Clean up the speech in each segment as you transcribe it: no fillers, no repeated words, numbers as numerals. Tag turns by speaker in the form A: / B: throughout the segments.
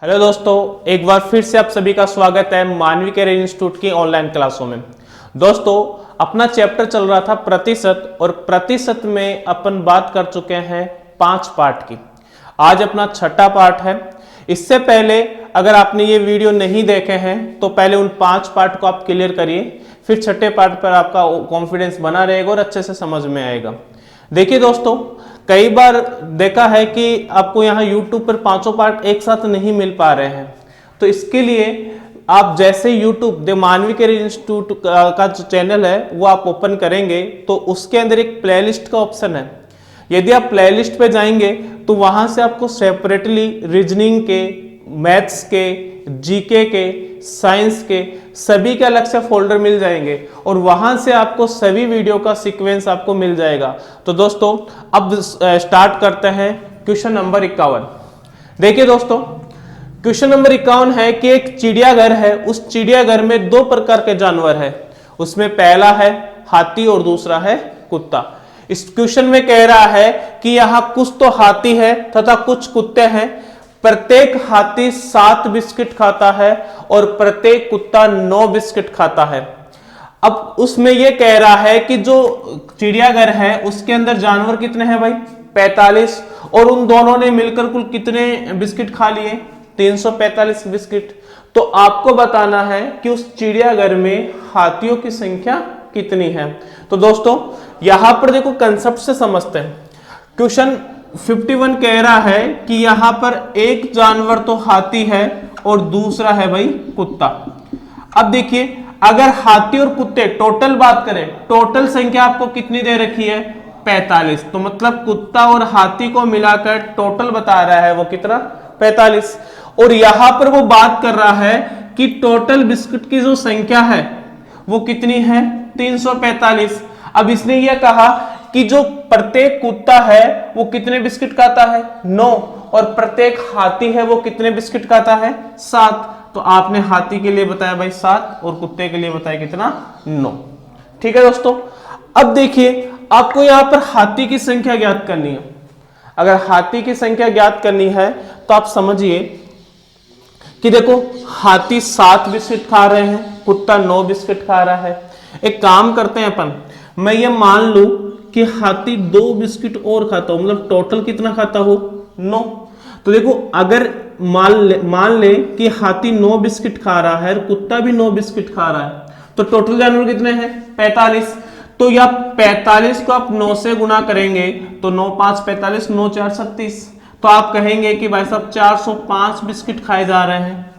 A: Hello दोस्तों, एक बार फिर से आप सभी का स्वागत है मानवी कैरियर इंस्टीट्यूट की ऑनलाइन क्लासों में। दोस्तों, अपना चैप्टर चल रहा था प्रतिशत और प्रतिशत में अपन बात कर चुके हैं 5 पार्ट की। आज अपना 6ठा पार्ट है। इससे पहले अगर आपने ये वीडियो नहीं देखे हैं तो पहले उन 5 पार्ट को आप क्लियर करिए, फिर 6ठे पार्ट पर आपका कॉन्फिडेंस बना रहेगा और अच्छे से समझ में आएगा। देखिए दोस्तों, कई बार देखा है कि आपको यहाँ YouTube पर 5 पार्ट एक साथ नहीं मिल पा रहे हैं, तो इसके लिए आप जैसे YouTube द मानवी कैरियर इंस्टीट्यूट का जो चैनल है वो आप ओपन करेंगे तो उसके अंदर एक प्लेलिस्ट का ऑप्शन है। यदि आप प्लेलिस्ट पे जाएंगे तो वहां से आपको सेपरेटली रीजनिंग के, मैथ्स के, जीके के, साइंस के सभी के अलग से फोल्डर मिल जाएंगे और वहां से आपको सभी वीडियो का सीक्वेंस आपको मिल जाएगा। तो दोस्तों, अब स्टार्ट करते हैं क्वेश्चन नंबर 51। देखिए दोस्तों, क्वेश्चन नंबर 51 है कि एक चिड़ियाघर है, उस चिड़ियाघर में 2 प्रकार के जानवर है। उसमें पहला है हाथी और दूसरा है कुत्ता। इस क्वेश्चन में कह रहा है कि यहाँ कुछ तो हाथी है तथा कुछ कुत्ते हैं। प्रत्येक हाथी 7 बिस्किट खाता है और प्रत्येक कुत्ता 9 बिस्किट खाता है। अब उसमें यह कह रहा है कि जो चिड़ियाघर है उसके अंदर जानवर कितने हैं भाई? 45। और उन दोनों ने मिलकर कुल कितने बिस्किट खा लिए? 345 बिस्किट। तो आपको बताना है कि उस चिड़ियाघर में हाथियों की संख्या कितनी है। तो दोस्तों, यहां पर देखो, कंसेप्ट से समझते हैं। क्वेश्चन 51 कह रहा है कि यहां पर एक जानवर तो हाथी है और दूसरा है भाई कुत्ता। अब देखिए, अगर हाथी और कुत्ते टोटल बात करें, टोटल संख्या आपको कितनी दे रखी है? 45। तो मतलब कुत्ता और हाथी को मिलाकर टोटल बता रहा है वो कितना? 45। और यहां पर वो बात कर रहा है कि टोटल बिस्किट की जो संख्या है वो कितनी है? 345। अब इसने यह कहा कि जो प्रत्येक कुत्ता है वो कितने बिस्किट खाता है? 9। और प्रत्येक हाथी है वो कितने बिस्किट खाता है? 7। तो आपने हाथी के लिए बताया भाई 7 और कुत्ते के लिए बताया कितना? 9। ठीक है दोस्तों, अब देखिए, आपको यहां पर हाथी की संख्या ज्ञात करनी है। अगर हाथी की संख्या ज्ञात करनी है तो आप समझिए कि देखो, हाथी 7 बिस्किट खा रहे हैं, कुत्ता 9 बिस्किट खा रहा है। एक काम करते हैं अपन, मैं ये मान लू कि हाथी 2 बिस्किट और खाता हो, मतलब टोटल कितना खाता हो? 9। तो देखो, अगर मान ले कि हाथी 9 बिस्किट खा रहा है और कुत्ता भी 9 बिस्किट खा रहा है, तो टोटल जानवर कितने हैं? 45। तो या 45 को आप 9 से गुणा करेंगे तो 9 5 45, 9 4 36। तो आप कहेंगे कि भाई साहब 405 बिस्किट खाए जा रहे हैं।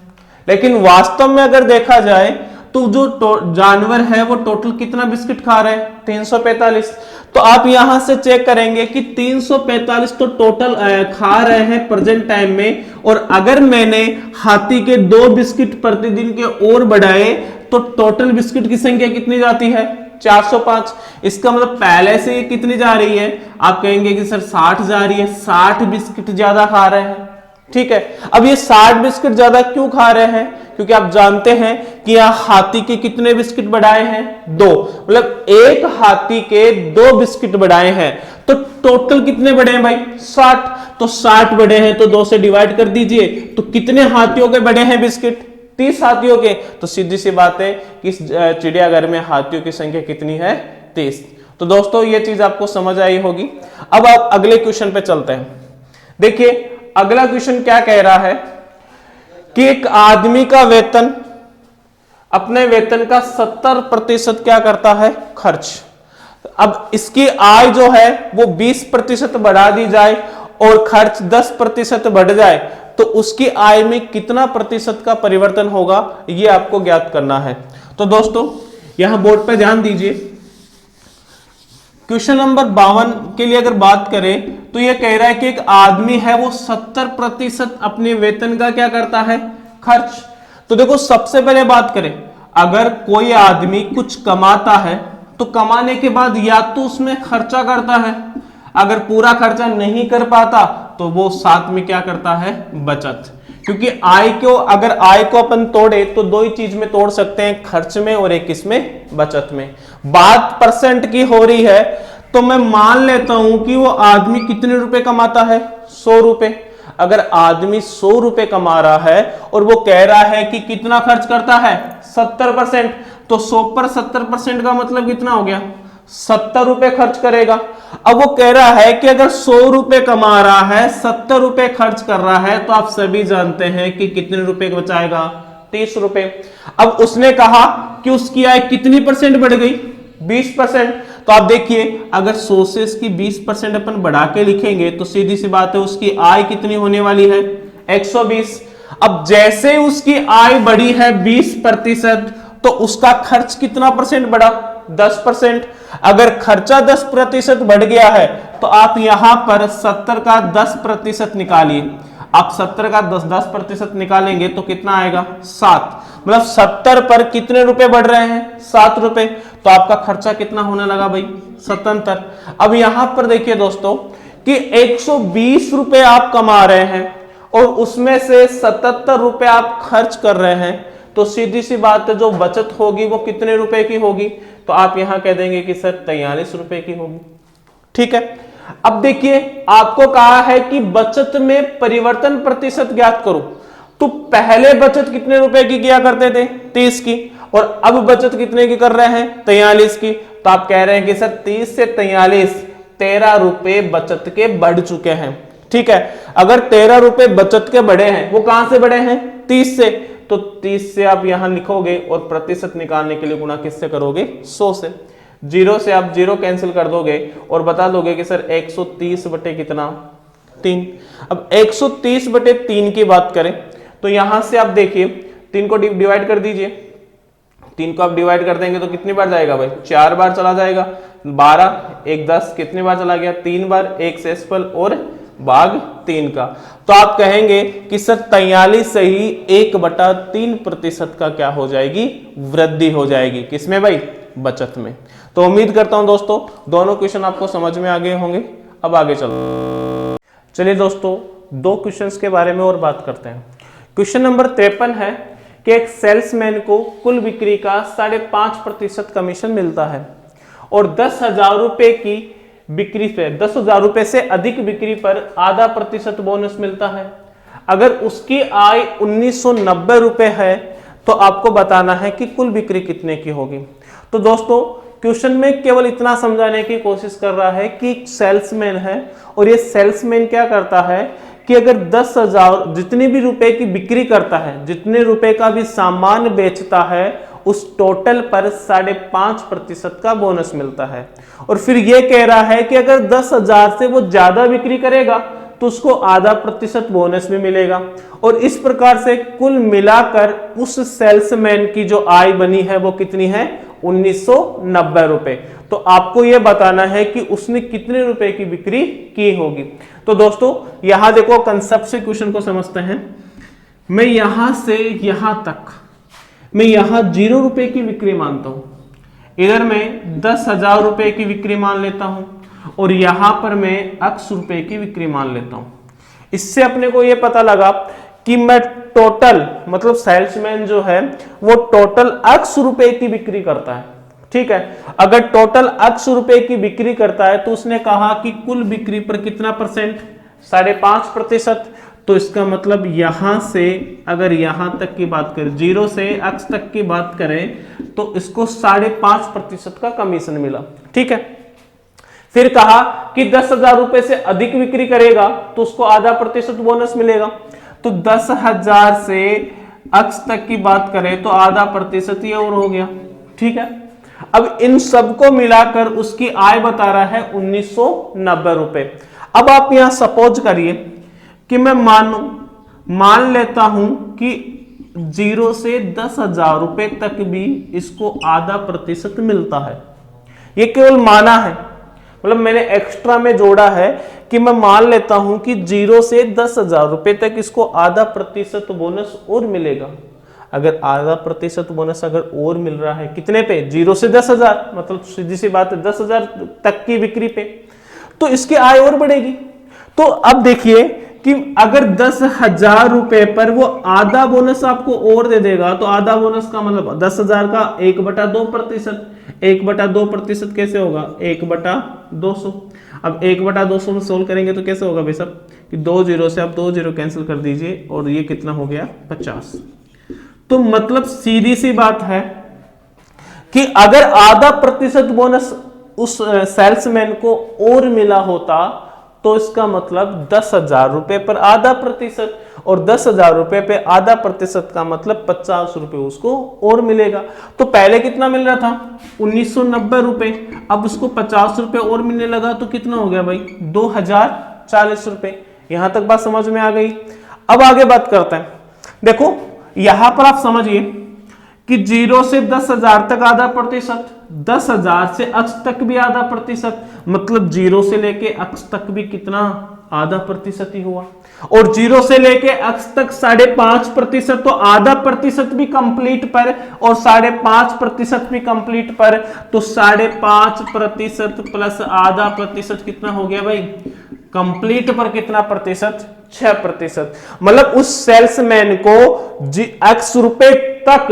A: लेकिन वास्तव में अगर देखा जाए तो जो जानवर है वो टोटल कितना बिस्किट खा रहे हैं? 345। तो आप यहां से चेक करेंगे कि 345 तो टोटल खा रहे हैं प्रेजेंट टाइम में, और अगर मैंने हाथी के 2 बिस्किट प्रतिदिन के और बढ़ाए तो टोटल बिस्किट की संख्या कितनी जाती है? 405। इसका मतलब पहले से ये कितनी जा रही है? आप कहेंगे कि सर 60 जा रही है। 60 बिस्किट ज्यादा खा रहे हैं। ठीक है, अब ये 60 बिस्किट ज्यादा क्यों खा रहे हैं? क्योंकि आप जानते हैं कि यहाँ हाथी के कितने बिस्किट बढ़ाए हैं? 2। मतलब एक हाथी के 2 बिस्किट बढ़ाए हैं, तो टोटल कितने बढ़े हैं भाई? 60। तो 60 बढ़े हैं तो 2 से डिवाइड कर दीजिए, तो कितने हाथियों के बढ़े हैं बिस्किट? 30 हाथियों के। तो सीधी सी बात है कि इस चिड़ियाघर में हाथियों की संख्या कितनी है? 30। तो दोस्तों, ये चीज आपको समझ आई होगी। अब आप अगले क्वेश्चन पे चलते हैं। देखिए, अगला क्वेश्चन क्या कह रहा है कि एक आदमी का वेतन, अपने वेतन का 70% क्या करता है? खर्च। अब इसकी आय जो है वो 20% बढ़ा दी जाए और खर्च 10% बढ़ जाए तो उसकी आय में कितना प्रतिशत का परिवर्तन होगा, ये आपको ज्ञात करना है। तो दोस्तों, यहां बोर्ड पे ध्यान दीजिए। क्वेश्चन नंबर 52 के लिए अगर बात करें तो यह कह रहा है कि एक आदमी है वो 70% अपने वेतन का क्या करता है? खर्च। तो देखो, सबसे पहले बात करें, अगर कोई आदमी कुछ कमाता है तो कमाने के बाद या तो उसमें खर्चा करता है, अगर पूरा खर्चा नहीं कर पाता तो वो साथ में क्या करता है? बचत। क्योंकि अगर आय को अपन तोड़े तो 2 ही चीज में तोड़ सकते हैं, खर्च में और एक इसमें बचत में। बात परसेंट की हो रही है तो मैं मान लेता हूं कि वो आदमी कितने रुपए कमाता है? 100 रुपए। अगर आदमी 100 रुपए कमा रहा है और वो कह रहा है कि कितना खर्च करता है 70%, तो 100 पर 70% का मतलब कितना हो गया 70 रुपए खर्च करेगा। अब वो कह रहा है कि अगर 100 रुपए कमा रहा है 70 रुपए खर्च कर रहा है, तो आप सभी जानते हैं कि कितने रुपए बचाएगा 30 रुपए। अब उसने कहा कि उसकी आय कितनी परसेंट बढ़ गई 20%। तो आप देखिए अगर 100 से इसकी 20% अपन बढ़ा के लिखेंगे तो सीधी सी बात है उसकी आय कितनी होने वाली है 120। अब जैसे उसकी आय बढ़ी है 20%, तो उसका खर्च कितना परसेंट बढ़ा 10%। अगर खर्चा 10% बढ़ गया है तो आप यहां पर 70 का 10% निकालिए। आप 70 का 10% निकालेंगे तो कितना आएगा 7। मतलब 70 पर कितने रुपए बढ़ रहे हैं 7 रुपए। तो आपका खर्चा कितना होने लगा भाई 77। अब यहां पर देखिए दोस्तों कि 120 रुपए आप कमा रहे हैं और उसमें से 77 रुपए आप खर्च कर रहे हैं, तो सीधी सी बात है जो बचत होगी वो कितने रुपए की होगी। तो आप यहां कह देंगे कि सर 43 रुपए की होगी। ठीक है, अब देखिए आपको कहा है कि बचत में परिवर्तन प्रतिशत ज्ञात करो। तो पहले बचत कितने रुपए की किया करते थे 30 की, और अब बचत कितने की कर रहे हैं 43 की। तो आप कह रहे हैं कि सर 30 से 43 13 रुपए बचत के बढ़ चुके हैं। ठीक है, अगर 13 रुपए बचत के बढ़े हैं, वो कहां से बढ़े हैं 30 से, तो 30 से आप यहां लिखोगे और प्रतिशत निकालने के लिए गुणा किससे करोगे 100 से। 0 से आप 0 कैंसिल कर दोगे और बता दोगे कि सर 130 बटे कितना 3। अब 130 बटे 3 की बात करें तो यहां से आप देखिए 3 को डिवाइड कर दीजिए। 3 को आप डिवाइड कर देंगे तो कितनी बार जाएगा भाई 4 बार चला जाएगा। 12 1 10 कितनी बार चला गया 3 बार, 1 सेसफल और भाग 3 का। तो आप कहेंगे कि सर 43 से ही 1/3% का क्या हो जाएगी वृद्धि हो जाएगी। किसमें भाई बचत में। तो उम्मीद करता हूं दोस्तों दोनों क्वेश्चन आपको समझ में आ गए होंगे। अब आगे चलिए दोस्तों 2 क्वेश्चंस के बारे में और बात करते हैं। क्वेश्चन नंबर 53 है कि एक सेल्समैन को कुल बिक्री का 5.5% कमीशन मिलता है और 10,000 रुपए की बिक्री पे 10,000 रुपए से अधिक बिक्री पर आधा प्रतिशत बोनस मिलता है। अगर उसकी आय 1990 रुपए है तो आपको बताना है कि कुल बिक्री कितने की होगी। तो दोस्तों क्वेश्चन में केवल इतना समझाने की कोशिश कर रहा है कि सेल्समैन है और ये सेल्समैन क्या करता है कि अगर 10,000 जितनी भी रुपए की बिक्री करता है, जितने रुपए का भी सामान बेचता है, उस टोटल पर 5.5% का बोनस मिलता है। और फिर ये कह रहा है कि अगर 10,000 से वो ज्यादा बिक्री करेगा तो उसको आधा प्रतिशत बोनस भी मिलेगा। और इस प्रकार से कुल मिलाकर उस सेल्समैन की जो आय बनी है वो कितनी है 1990 रुपए। तो आपको यह बताना है कि उसने कितने रुपए की बिक्री की होगी। तो दोस्तों यहां देखो कंसेप्ट से क्वेश्चन को समझते हैं। मैं यहां से यहां तक मैं यहां 0 रुपए की बिक्री मानता हूं, इधर मैं 10,000 रुपए की बिक्री मान लेता हूं और यहां पर मैं x रुपए की बिक्री मान लेता हूं। इससे अपने को यह पता लगा कि मैं टोटल मतलब सेल्समैन जो है वो टोटल x रुपए की बिक्री करता है। ठीक है, अगर टोटल x रुपए की बिक्री करता है तो उसने कहा कि कुल बिक्री पर कितना परसेंट 5.5%। तो इसका मतलब यहां से अगर यहां तक की बात करें 0 से x तक की बात करें तो इसको 5.5% का कमीशन मिला। ठीक है, फिर कहा कि 10,000 रुपए से अधिक बिक्री करेगा तो उसको आधा प्रतिशत बोनस मिलेगा। तो 10,000 से x तक की बात करें तो आधा प्रतिशत ये और हो गया। ठीक है, अब इन सबको मिलाकर उसकी आय बता रहा है 1990 रुपए। अब आप यहां सपोज करिए कि मैं मान लेता हूं कि 0 से 10,000 रुपए तक भी इसको आधा प्रतिशत मिलता है। ये केवल माना है, मतलब मैंने एक्स्ट्रा में जोड़ा है कि मैं मान लेता हूं कि 0 से 10,000 रुपए तक इसको आधा प्रतिशत बोनस और मिलेगा। अगर आधा प्रतिशत बोनस अगर और मिल रहा है कितने पे 0 से 10,000, मतलब सीधी सी बात है 10,000 तक की बिक्री पे, तो इसकी आय और बढ़ेगी। तो अब देखिए कि अगर 10,000 रुपए पर वो आधा बोनस आपको और दे देगा तो आधा बोनस का मतलब 10,000 का 1/2%। 1/2% कैसे होगा 1/200। अब 1/200 में सोल्व करेंगे तो कैसे होगा भाई साहब कि 2 जीरो से आप 2 जीरो कैंसिल कर दीजिए और ये कितना हो गया 50। तो मतलब सीधी सी बात है कि अगर आधा प्रतिशत बोनस उस सेल्समैन को और मिला होता तो इसका मतलब 10,000 रुपए पर आधा प्रतिशत, और 10,000 रुपए पे आधा प्रतिशत का मतलब 50 रुपए उसको और मिलेगा। तो पहले कितना मिल रहा था 1990 रुपए, अब उसको 50 रुपए और मिलने लगा तो कितना हो गया भाई 2040 रुपए। यहां तक बात समझ में आ गई। अब आगे बात करते हैं। देखो यहां पर आप समझिए कि 0 से 10,000 तक आधा प्रतिशत, 10,000 से अक्ष तक भी आधा प्रतिशत, मतलब 0 से लेके अक्ष तक भी कितना आधा प्रतिशत ही हुआ, और 0 से लेके अक्ष तक 5.5%, तो आधा प्रतिशत भी कंप्लीट पर और 5.5% भी कंप्लीट पर, तो 5.5% प्लस आधा प्रतिशत कितना हो गया भाई कंप्लीट पर कितना प्रतिशत 6%। मतलब उस सेल्समैन को x रुपए तक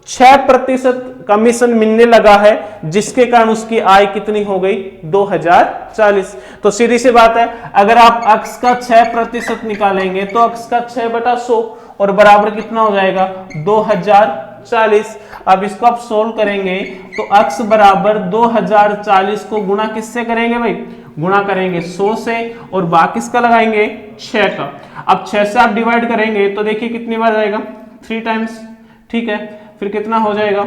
A: 6% कमीशन मिलने लगा है, जिसके कारण उसकी आय कितनी हो गई 2040। तो सीधी सी बात है, अगर आप x का 6% निकालेंगे तो x का 6/100 और बराबर कितना हो जाएगा 2040। अब इसको आप सोल्व करेंगे तो x बराबर 2040 को गुणा किससे करेंगे भाई, गुणा करेंगे 100 से और बाकी इसका लगाएंगे 6 का। अब 6 से आप डिवाइड करेंगे तो देखिए कितनी बार जाएगा 3 टाइम्स, ठीक है, फिर कितना हो जाएगा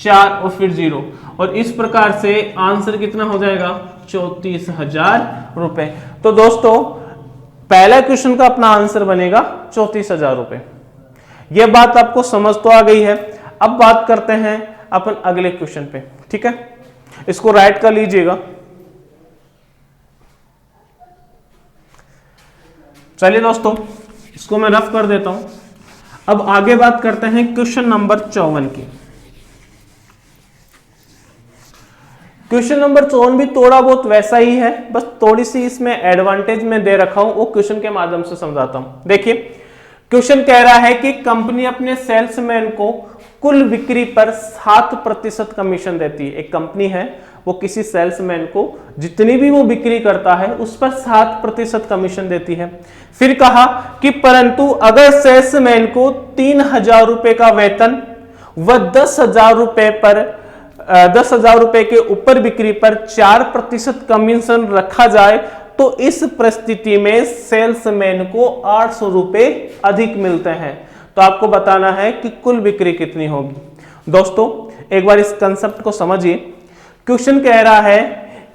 A: 4 और फिर 0, और इस प्रकार से आंसर कितना हो जाएगा 34,000 रुपए। तो दोस्तों पहला क्वेश्चन का अपना आंसर बनेगा 34,000 रुपए। यह बात आपको समझ तो आ गई है। अब बात करते हैं अपन अगले क्वेश्चन पे, ठीक है, इसको राइट कर लीजिएगा। चलिए दोस्तों इसको मैं रफ कर देता हूं। अब आगे बात करते हैं क्वेश्चन नंबर 54 की। क्वेश्चन नंबर 54 भी थोड़ा बहुत वैसा ही है, बस थोड़ी सी इसमें एडवांटेज में दे रखा हूं, वो क्वेश्चन के माध्यम से समझाता हूं। देखिए क्वेश्चन कह रहा है कि कंपनी अपने सेल्समैन को कुल बिक्री पर 7% कमीशन देती है। एक कंपनी है वो किसी सेल्समैन को जितनी भी वो बिक्री करता है उस पर 7% कमीशन देती है। फिर कहा कि परंतु अगर सेल्समैन को 3,000 रुपए का वेतन व 10,000 रुपए पर 10,000 रुपए के ऊपर बिक्री पर 4% कमीशन रखा जाए तो इस परिस्थिति में सेल्समैन को 800 रुपए अधिक मिलते हैं। तो आपको बताना है कि कुल बिक्री कितनी होगी। दोस्तों एक बार इस कंसेप्ट को समझिए। क्वेश्चन कह रहा है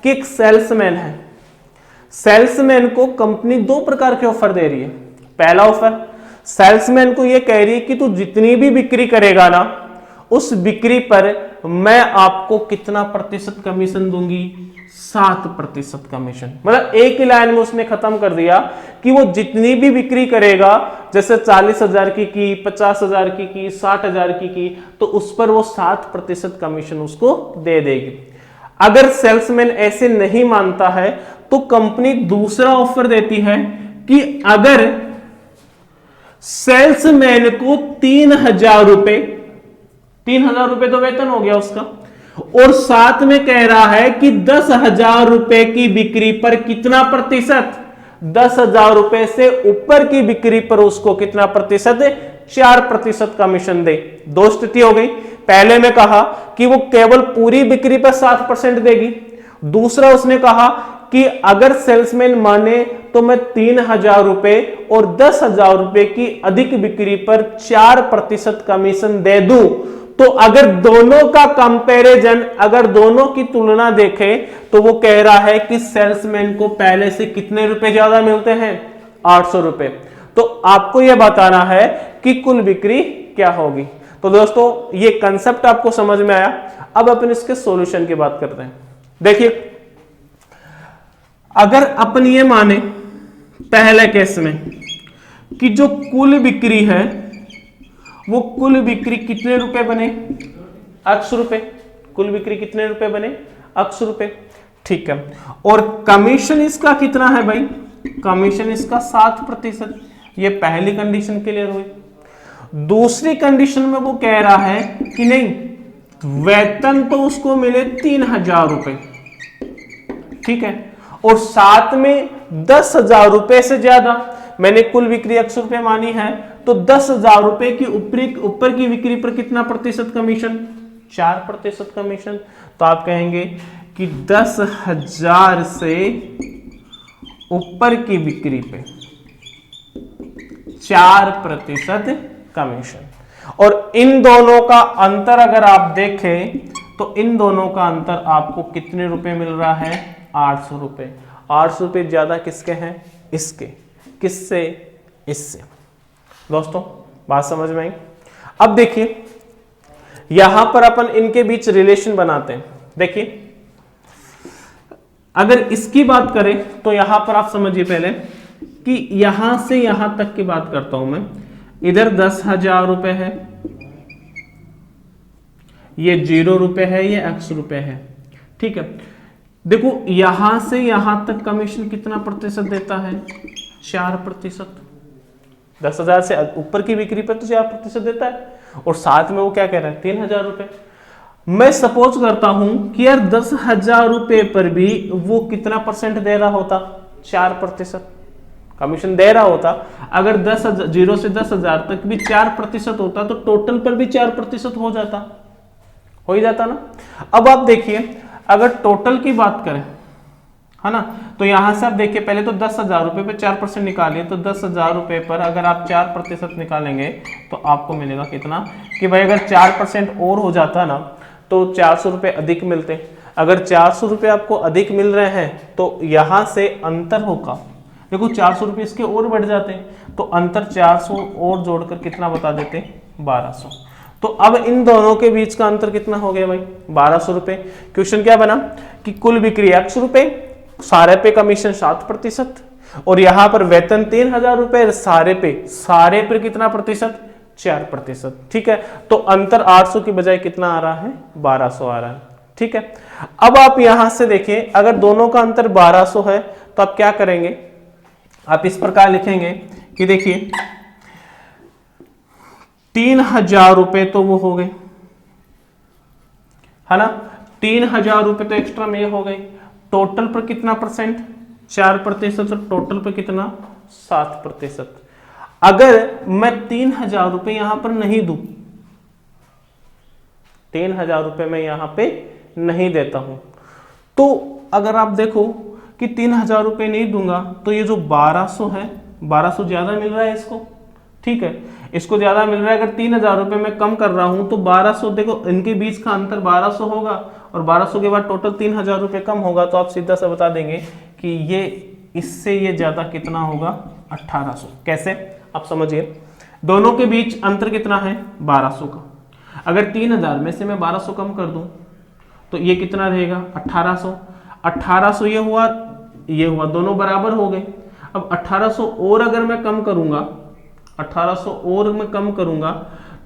A: कि एक सेल्समैन है, सेल्समैन को कंपनी 2 प्रकार के ऑफर दे रही है। पहला ऑफर सेल्समैन को यह कह रही है कि तू जितनी भी बिक्री करेगा ना उस बिक्री पर मैं आपको कितना प्रतिशत कमीशन दूंगी 7% कमीशन। मतलब एक ही लाइन में उसने खत्म कर दिया कि वो जितनी भी बिक्री करेगा, जैसे 40,000 की 50,000 की 60,000 की, तो उस पर वो 7% कमीशन उसको दे देगी। अगर सेल्समैन ऐसे नहीं मानता है तो कंपनी दूसरा ऑफर देती है कि अगर सेल्समैन को 3,000 रुपए, 3,000 रुपए तो वेतन हो गया उसका, और साथ में कह रहा है कि 10,000 रुपए की बिक्री पर कितना प्रतिशत, 10,000 रुपए से ऊपर की बिक्री पर उसको कितना प्रतिशत, 4% कमीशन दे। 2 स्थिति हो गई। पहले में कहा कि वो केवल पूरी बिक्री पर 7% देगी। दूसरा उसने कहा कि अगर सेल्समैन माने तो मैं 3,000 रुपए और 10,000 रुपए की अधिक बिक्री पर 4% कमीशन दे दूं। तो अगर दोनों का कंपैरिजन, अगर दोनों की तुलना देखें तो वो कह रहा है कि सेल्समैन को पहले से कितने रुपए ज्यादा मिलते हैं 800 रुपए। तो आपको यह बताना है कि कुल बिक्री क्या होगी। तो दोस्तों ये कंसेप्ट आपको समझ में आया। अब अपन इसके सॉल्यूशन की बात करते हैं। देखिए अगर अपन ये माने पहले केस में कि जो कुल बिक्री है वो कुल बिक्री कितने रुपए बने, x रुपए, कुल बिक्री कितने रुपए बने x रुपए, ठीक है। और कमीशन इसका कितना है भाई, कमीशन इसका 7%। ये पहली कंडीशन क्लियर हुई। दूसरी कंडीशन में वो कह रहा है कि नहीं वेतन तो उसको मिले 3,000 रुपए, ठीक है, और साथ में 10,000 रुपए से ज्यादा, मैंने कुल बिक्री 100 रुपए मानी है, तो 10,000 रुपए की ऊपर की बिक्री पर कितना प्रतिशत कमीशन? 4% कमीशन। तो आप कहेंगे कि 10,000 से ऊपर की बिक्री पे 4% कमीशन। और इन दोनों का अंतर अगर आप देखें तो इन दोनों का अंतर आपको कितने रुपए मिल रहा है? 800 रुपए। 800 रुपए ज्यादा किसके हैं? इसके। किससे? इससे। दोस्तों बात समझ में आई? अब देखिए यहां पर अपन इनके बीच रिलेशन बनाते हैं। देखिए अगर इसकी बात करें तो यहां पर आप समझिए पहले कि यहां से यहां तक की बात करता हूं मैं। इधर 10,000 रुपए है, ये 0 रुपए है, ये x रुपए है, ठीक है। देखो यहां से यहां तक कमीशन कितना प्रतिशत देता है? 4%। 10,000 से ऊपर की बिक्री पर तो 4% देता है, और साथ में वो क्या कह रहा है? 3,000 रुपए। मैं सपोज करता हूं कि यार 10,000 रुपए पर भी वो कितना परसेंट दे रहा होता? 4% कमीशन दे रहा होता। अगर 0 से 10,000 तक भी 4% होता तो टोटल पर भी 4% हो ही जाता ना। अब आप देखिए अगर टोटल की बात करें, है ना, तो यहां से आप देखिए पहले तो 10,000 रुपए पे 4% निकालिए, तो 10,000 रुपए पर अगर आप 4% निकालेंगे तो आपको मिलेगा कितना? कि भाई अगर 4% और हो जाता ना तो 400 रुपए अधिक मिलते। अगर 400 रुपए आपको अधिक मिल रहे हैं तो यहां से अंतर होगा, देखो 400 रुपए इसके और बढ़ जाते हैं, तो अंतर 400 और जोड़कर कितना बता देते? 1200। तो अब इन दोनों के बीच का अंतर कितना हो गया भाई? 1200 रुपए। क्वेश्चन क्या बना कि कुल बिक्री 100 रुपए, सारे पे कमीशन 7%, और यहां पर वेतन 3,000 रुपए, सारे पे कितना प्रतिशत? 4%। ठीक है, तो अंतर 800 की बजाय कितना आ रहा है? 1200 आ रहा है। ठीक है, अब आप यहां से देखिए अगर दोनों का अंतर 1200 है तो आप क्या करेंगे? आप इस प्रकार लिखेंगे कि देखिए 3,000 रुपए तो वो हो गए, है ना, 3,000 रुपए तो एक्स्ट्रा में हो गए। टोटल पर कितना परसेंट? 4%, और टोटल पर कितना? 7%। अगर मैं 3,000 रुपए यहां पर नहीं दूं, 3,000 रुपए मैं यहां पे नहीं देता हूं, तो अगर आप देखो कि 3,000 रुपए नहीं दूंगा तो ये जो 1200 है, 1200 ज्यादा मिल रहा है इसको, ठीक है, इसको ज्यादा मिल रहा है। अगर 3,000 रुपए मैं कम कर रहा हूं तो 1200, देखो इनके बीच का अंतर 1200 होगा, और 1200 के बाद टोटल 3,000 रुपए कम होगा, तो आप सीधा सा बता देंगे कि ये इससे ये ज्यादा कितना होगा? 1800। कैसे? आप समझिए, दोनों के बीच अंतर कितना है? 1200 का। अगर 3,000 में से मैं 1200 कम कर दूं तो ये कितना रहेगा? 1800। 1800 ये हुआ, दोनों बराबर हो गए। अब 1800 और अगर मैं कम करूंगा, 1800 और मैं कम करूंगा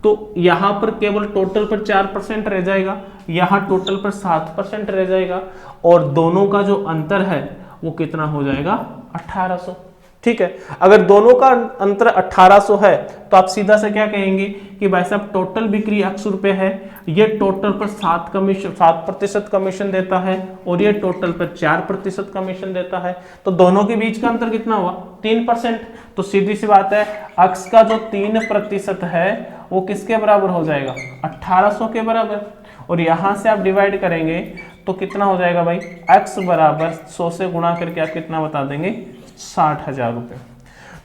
A: तो यहां पर केवल टोटल पर 4% रह जाएगा, यहां टोटल पर 7% रह जाएगा, और दोनों का जो अंतर है वो कितना हो जाएगा? 1800। ठीक है, अगर दोनों का अंतर 1800 है तो आप सीधा से क्या कहेंगे कि भाई साहब टोटल बिक्री 100 रुपए है, ये टोटल पर 7% कमीशन देता है, और ये टोटल पर 4% कमीशन देता है, तो दोनों के बीच का अंतर कितना हुआ? 3%। तो सीधी सी बात है, x का जो 3% है वो किसके बराबर हो जाएगा? 1800 के बराबर। और यहां से आप डिवाइड करेंगे तो कितना हो जाएगा भाई? x बराबर 100 से गुणा करके आप कितना बता देंगे? 60,000 रुपए।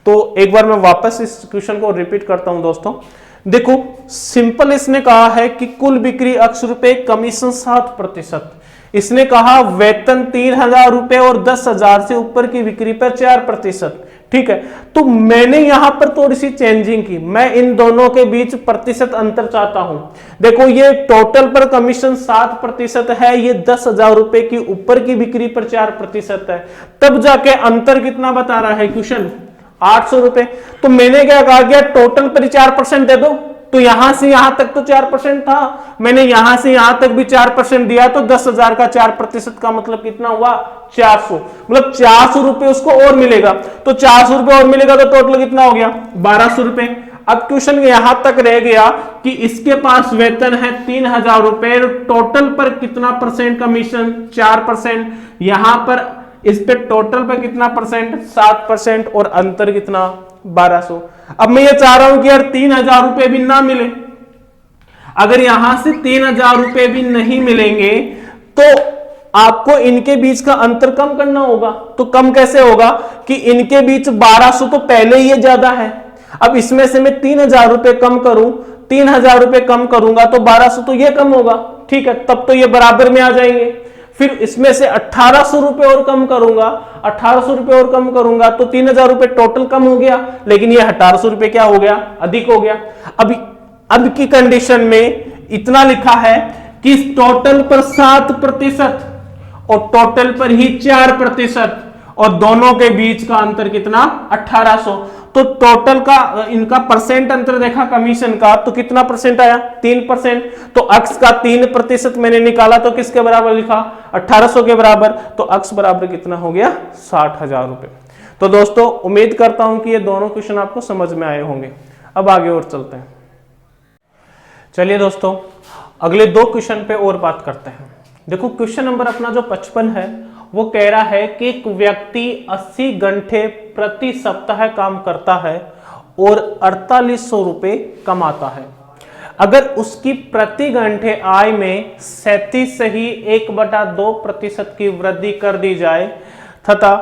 A: तो एक बार मैं वापस इस क्वेश्चन को रिपीट करता हूं दोस्तों। देखो सिंपल इसने कहा है कि कुल बिक्री 100 रुपए, कमीशन 7%। इसने कहा वेतन 3,000 रुपए और 10,000 से ऊपर की बिक्री पर 4%। ठीक है, तो मैंने यहां पर थोड़ी सी चेंजिंग की, मैं इन दोनों के बीच प्रतिशत अंतर चाहता हूं। देखो ये टोटल पर कमीशन 7% है, ये 10,000 रुपए की ऊपर की बिक्री पर 4% है, तब जाके अंतर कितना बता रहा है क्वेश्चन? 800 रुपए। तो मैंने क्या कहा गया? टोटल पर 4% दे दो, तो यहां से यहां तक तो 4% था, मैंने यहां से यहां तक भी 4% दिया, तो 10,000 का 4% का मतलब कितना हुआ? 400। मतलब 400 रुपए उसको और मिलेगा, तो 400 रुपए और मिलेगा तो टोटल कितना हो गया? 1200 रुपए। अब क्वेश्चन यहां तक रह गया कि इसके पास वेतन है 3,000 रुपए, टोटल पर कितना परसेंट कमीशन, 4%। यहां पर इस पे टोटल पर कितना परसेंट, 7%, और अंतर कितना, 1200। अब मैं ये चाह रहा हूं कि यार 3,000 रुपए भी ना मिले, अगर यहां से 3,000 रुपए भी नहीं मिलेंगे तो आपको इनके बीच का अंतर कम करना होगा। तो कम कैसे होगा कि इनके बीच 1200 तो पहले ही ज्यादा है, अब इसमें से मैं 3,000 रुपए कम करूं, 3,000 रुपए कम करूंगा तो 1200 तो ये कम होगा, ठीक है, तब तो ये बराबर में आ जाएंगे। फिर इसमें से 1,800 रुपए और कम करूंगा, 1,800 रुपए और कम करूंगा तो 3,000 रुपए टोटल कम हो गया, लेकिन ये 1,800 रुपए क्या हो गया, अधिक हो गया। अब की कंडीशन में इतना लिखा है कि टोटल पर 7% और टोटल पर ही 4%, और दोनों के बीच का अंतर कितना, 1,800। तो टोटल का इनका परसेंट अंतर देखा कमीशन का, तो कितना परसेंट आया, 3%। तो अक्स का 3% मैंने निकाला तो किसके बराबर लिखा, 1,800 के बराबर। तो अक्स बराबर कितना हो गया, 60,000 रुपए। तो दोस्तों उम्मीद करता हूं कि ये दोनों क्वेश्चन आपको समझ में आए होंगे। अब आगे और चलते हैं। चलिए दोस्तों अगले 2 क्वेश्चन पे और बात करते हैं। देखो क्वेश्चन नंबर अपना जो 55 है वो कह रहा है कि एक व्यक्ति 80 घंटे प्रति सप्ताह काम करता है और 4,800 रुपए कमाता है। अगर उसकी प्रति घंटे आय में 37 से ही 1/2% की वृद्धि कर दी जाए तथा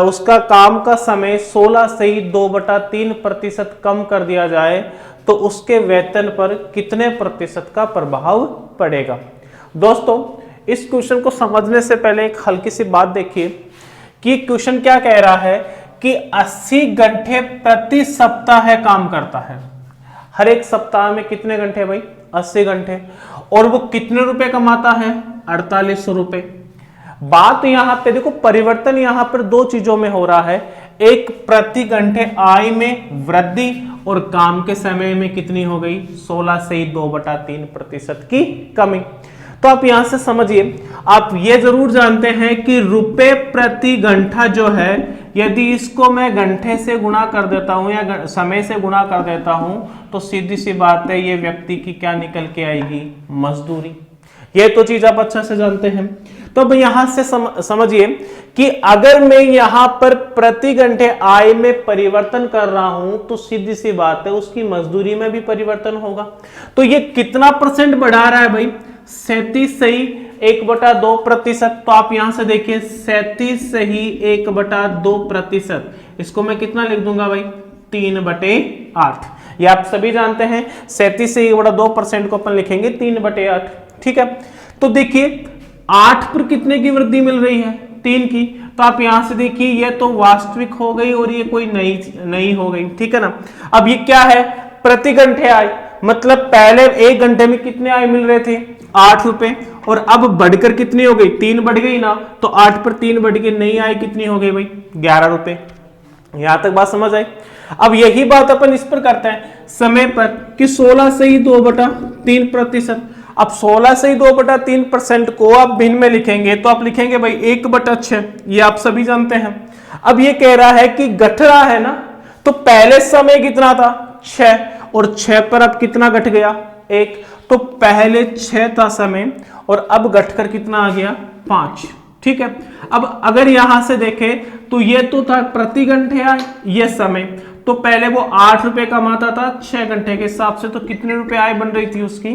A: उसका काम का समय 16 से ही 2/3% कम कर दिया जाए तो उसके वेतन पर कितने प्रतिशत का प्रभाव पड़ेगा। दोस्तों इस क्वेश्चन को समझने से पहले एक हल्की सी बात देखिए कि क्वेश्चन क्या कह रहा है कि 80 घंटे प्रति सप्ताह काम करता है। हर एक सप्ताह में कितने घंटे भाई, 80 घंटे, और वो कितने रुपए कमाता है, 4,800 रुपए। बात यहां पे देखो, परिवर्तन यहां पर 2 चीजों में हो रहा है, एक प्रति घंटे आय में वृद्धि और काम के समय में कितनी हो गई, 16 से 2/3% की कमी। तो आप यहां से समझिए, आप ये जरूर जानते हैं कि रुपए प्रति घंटा जो है, यदि इसको मैं घंटे से गुणा कर देता हूं या समय से गुणा कर देता हूं तो सीधी सी बात है ये व्यक्ति की क्या निकल के आएगी, मजदूरी। ये तो चीज आप अच्छा से जानते हैं। तो अब यहां से समझिए कि अगर मैं यहां पर प्रति घंटे आय में परिवर्तन कर रहा हूं तो सीधी सी बात है उसकी मजदूरी में भी परिवर्तन होगा। तो ये कितना परसेंट बढ़ा रहा है भाई, 37 से ही 1/2%। तो आप यहां से देखिए 37 से ही 1/2%, इसको मैं कितना लिख दूंगा भाई, 3/8। ये आप सभी जानते हैं 37 से 1/2% को अपन लिखेंगे 3/8, ठीक है। तो देखिए 8 पर कितने की वृद्धि मिल रही है, 3 की। तो आप यहां से देखिए ये तो वास्तविक हो गई और ये कोई नई हो गई, ठीक है ना। अब ये क्या है, प्रति घंटे आय, मतलब पहले 1 घंटे में कितने आय मिल रहे थे, 8 रुपए, और अब बढ़कर कितनी हो गई, 3 बढ़ गई ना। तो 8 पर 3 बढ़ के नई आय कितनी हो गई भाई, 11 रुपए। यहां तक बात समझ आई। अब यही बात अपन इस पर करते हैं समय पर कि 16 से ही 2/3%। अब 16 से ही 2/3% को आप भिन्न में लिखेंगे तो आप लिखेंगे भाई 1/6, ये आप सभी जानते हैं। अब ये कह रहा है कि घट रहा है ना, तो पहले समय कितना था, 6, और 6 पर अब कितना घट गया, 1। तो पहले 6 था समय और अब घटकर कितना आ गया, 5, ठीक है। अब अगर यहां से देखें तो ये तो था प्रति घंटे आय, ये समय, तो पहले वो 8 रुपए कमाता था 6 घंटे के हिसाब से, तो कितने रुपए आय बन रही थी उसकी,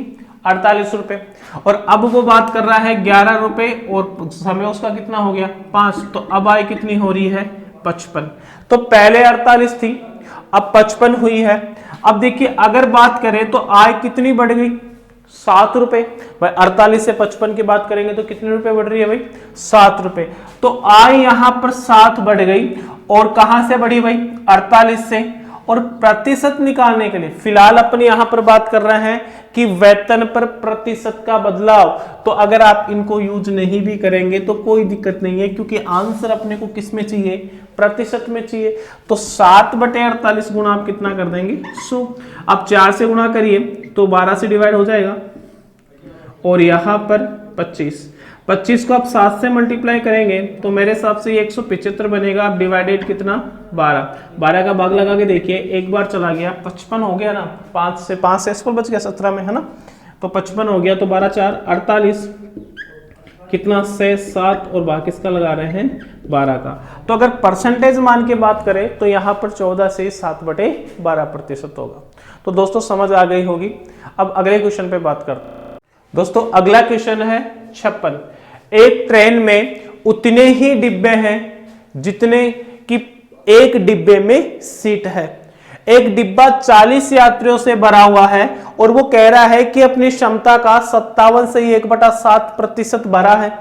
A: 48 रुपए। और अब वो बात कर रहा है 11 रुपए और समय उसका कितना हो गया, 5। तो अब आय कितनी हो रही है, 55। तो पहले 48 थी, अब 55 हुई है। अब देखिए अगर बात करें तो आय कितनी बढ़ गई, 7 रुपए। भाई 48 से 55 की बात करेंगे तो कितने रुपए बढ़ रही है भाई, 7 रुपए। तो आय यहां पर 7 बढ़ गई, और कहां से बढ़ी भाई, 48 से। और प्रतिशत निकालने के लिए फिलहाल अपन यहां पर बात कर रहे हैं कि वेतन पर प्रतिशत का बदलाव। तो अगर आप इनको यूज नहीं भी करेंगे तो कोई दिक्कत नहीं है, क्योंकि आंसर अपने को किस में चाहिए, प्रतिशत में चाहिए। तो 7/48 गुणा आप कितना कर देंगे, 100। आप 4 से गुणा करिए तो 12 से डिवाइड हो जाएगा, और यहां पर 25। 25 को आप 7 से मल्टीप्लाई करेंगे तो मेरे हिसाब से ये 175 बनेगा। आप डिवाइडेड कितना 12 का भाग लगा के देखिए, एक बार चला गया 55 हो गया ना, 5 से इसको बच गया 17 में है ना, तो 55 हो गया, तो 12 4 48, कितना 6 7 और बाकी इसका लगा रहे हैं 12 का। तो अगर परसेंटेज मान के बात करें तो यहाँ पर 14 से 7/12% होगा। तो दोस्तों समझ आ गई होगी। अब अगले क्वेश्चन पे बात करते हैं। दोस्तों अगला क्वेश्चन है 56। एक ट्रेन में उतने ही डिब्बे हैं जितने की एक डिब्बे में सीट है। एक डिब्बा 40 यात्रियों से भरा हुआ है और वो कह रहा है कि अपनी क्षमता का 57 से 1/7% भरा है।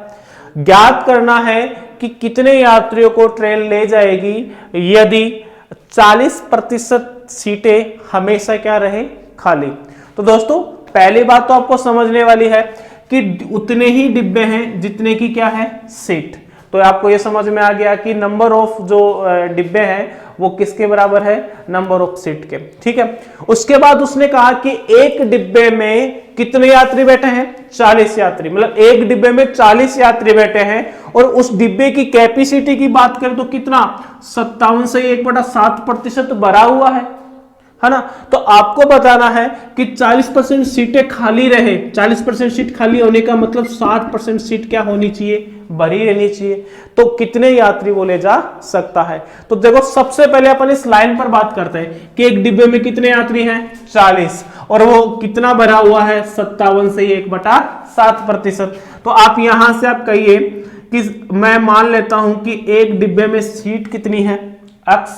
A: ज्ञात करना है कि कितने यात्रियों को ट्रेन ले जाएगी यदि 40% सीटें हमेशा क्या रहे खाली। तो दोस्तों पहली बात तो आपको समझने वाली है कि उतने ही डिब्बे हैं जितने की क्या है सीट। तो आपको ये समझ में आ गया कि नंबर ऑफ जो डिब्बे हैं वो किसके बराबर है, नंबर ऑफ सीट के। ठीक है, उसके बाद उसने कहा कि एक डिब्बे में कितने यात्री बैठे हैं, 40 यात्री, मतलब एक डिब्बे में 40 यात्री बैठे हैं और उस डिब्बे की कैपेसिटी की बात करें तो कितना 57 से 1/7% भरा हुआ है ना। तो आपको बताना है कि 40% सीटें खाली रहे। 40% सीट खाली होने का मतलब 60% सीट क्या होनी चाहिए, भरी रहनी चाहिए। तो कितने यात्री वो ले जा सकता है। तो देखो सबसे पहले अपन इस लाइन पर बात करते हैं कि एक डिब्बे में कितने यात्री हैं 40 और वो कितना भरा हुआ है 57 से 1/7%। तो आप यहां से आप कहिए कि मैं मान लेता हूं कि एक डिब्बे में सीट कितनी है x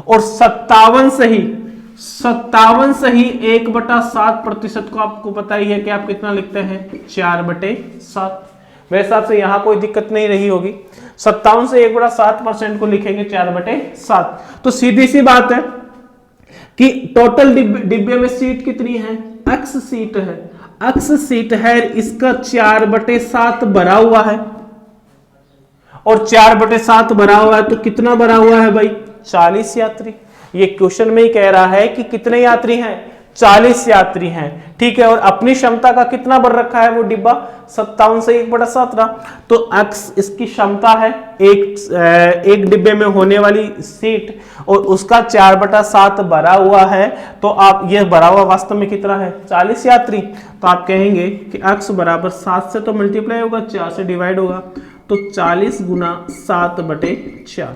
A: और 57 से ही 1/7% को आपको पता ही है कि आप कितना लिखते हैं 4/7। मेरे हिसाब से यहां कोई दिक्कत नहीं रही होगी। 57 से 1/7% को लिखेंगे 4/7। तो सीधी सी बात है कि टोटल डिब्बे में सीट कितनी है, x सीट है, x सीट है, इसका 4/7 भरा हुआ है और 4/7 भरा हुआ है तो कितना भरा हुआ है भाई 40 यात्री। ये क्वेश्चन में ही कह रहा है कि कितने यात्री हैं 40 यात्री हैं। ठीक है, और अपनी क्षमता का कितना भर रखा है वो डिब्बा 57 से 1/7। तो x इसकी क्षमता है एक डिब्बे में होने वाली सीट और उसका 4/7 भरा हुआ है। तो आप ये भरा हुआ वास्तव में कितना है 40 यात्री। तो आप कहेंगे कि x बराबर 7 से तो मल्टीप्लाई होगा, 4 से डिवाइड होगा, तो 40 गुना 7/4।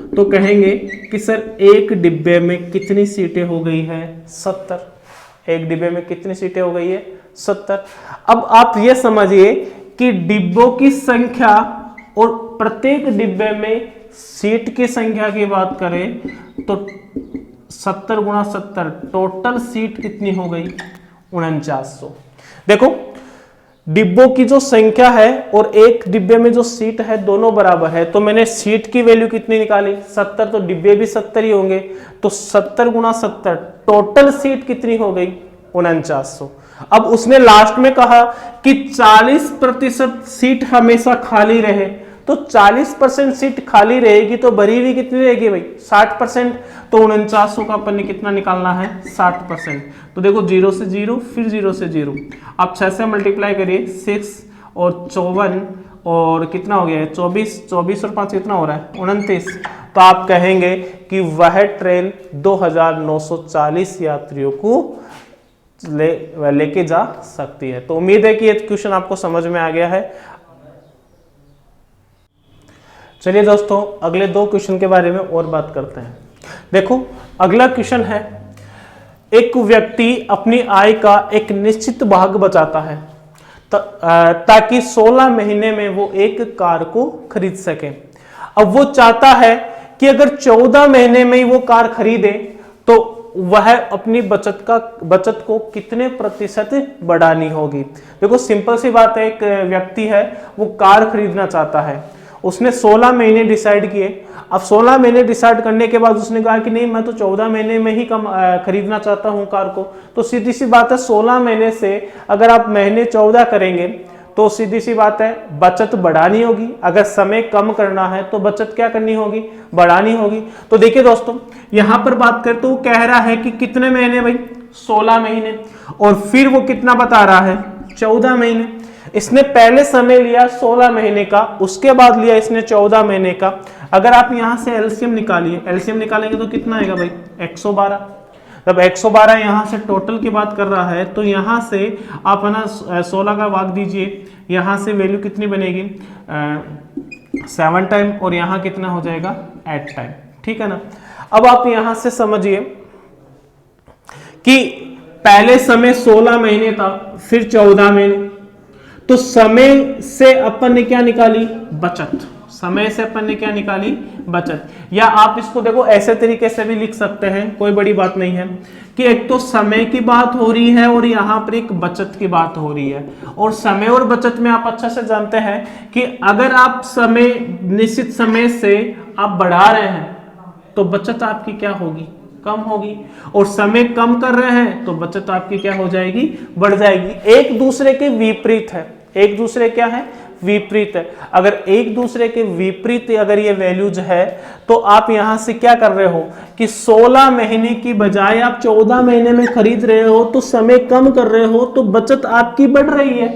A: तो कहेंगे कि सर एक डिब्बे में कितनी सीटें हो गई है 70। एक डिब्बे में कितनी सीटें हो गई है 70। अब आप ये समझिए कि डिब्बों की संख्या और प्रत्येक डिब्बे में सीट की संख्या की बात करें तो 70 गुना 70 टोटल सीट कितनी हो गई 4900। देखो डिब्बों की जो संख्या है और एक डिब्बे में जो सीट है दोनों बराबर है। तो मैंने सीट की वैल्यू कितनी निकाली 70, तो डिब्बे भी 70 ही होंगे। तो 70 गुना 70 टोटल सीट कितनी हो गई 4900। अब उसने लास्ट में कहा कि 40% सीट हमेशा खाली रहे। तो 40% सीट खाली रहेगी तो भरी हुई कितनी रहेगी भाई 60%। तो 4900 का अपन ने कितना निकालना है 60%। तो देखो 0 से 0 फिर 0 से 0, आप 6 से मल्टीप्लाई करिए 6 और 54 और कितना हो गया है 24 और 5 कितना हो रहा है 29। तो आप कहेंगे कि वह ट्रेन 2940 यात्रियों को लेके जा सकती है। तो उम्मीद है कि ये क्वेश्चन आपको समझ में आ गया है। चलिए दोस्तों अगले दो क्वेश्चन के बारे में और बात करते हैं। देखो अगला क्वेश्चन है, एक व्यक्ति अपनी आय का एक निश्चित भाग बचाता है ताकि 16 महीने में वो एक कार को खरीद सके। अब वो चाहता है कि अगर 14 महीने में ही वो कार खरीदे तो वह अपनी बचत को कितने प्रतिशत बढ़ानी होगी। देखो सिंपल सी बात है, एक व्यक्ति है वो कार खरीदना चाहता है, उसने 16 महीने डिसाइड किए। अब 16 महीने डिसाइड करने के बाद उसने कहा कि नहीं मैं तो 14 महीने में ही खरीदना चाहता हूं कार को। तो सीधी सी बात है 16 महीने से अगर आप महीने 14 करेंगे तो सीधी सी बात है बचत बढ़ानी होगी। अगर समय कम करना है तो बचत क्या करनी होगी बढ़ानी होगी। तो देखिए दोस्तों यहां पर बात करें तो वो कह रहा है कि कितने महीने भाई 16 महीने और फिर वो कितना बता रहा है 14 महीने। इसने पहले समय लिया 16 महीने का, उसके बाद लिया इसने 14 महीने का। अगर आप यहां से एलसीएम निकालिए, एलसीएम निकालेंगे तो कितना आएगा भाई 112। जब 112 यहां से टोटल की बात कर रहा है तो यहां से आप है ना 16 का भाग दीजिए, यहां से वैल्यू कितनी बनेगी 7 टाइम और यहां कितना हो जाएगा 8 टाइम, ठीक है ना। अब आप यहां से समझिए कि पहले समय 16 महीने था, फिर 14 महीने, तो समय से अपन ने क्या निकाली बचत, समय से अपन ने क्या निकाली बचत। या आप इसको देखो ऐसे तरीके से भी लिख सकते हैं, कोई बड़ी बात नहीं है कि एक तो समय की बात हो रही है और यहाँ पर एक बचत की बात हो रही है। और समय और बचत में आप अच्छा से जानते हैं कि अगर आप समय निश्चित समय से आप बढ़ा रहे हैं तो बचत आपकी क्या होगी कम होगी, और समय कम कर रहे हैं तो बचत आपकी क्या हो जाएगी बढ़ जाएगी। एक दूसरे के विपरीत है, एक दूसरे क्या है विपरीत है। अगर एक दूसरे के विपरीत अगर ये वैल्यूज है तो आप यहां से क्या कर रहे हो कि 16 महीने की बजाय आप 14 महीने में खरीद रहे हो तो समय कम कर रहे हो तो बचत आपकी बढ़ रही है,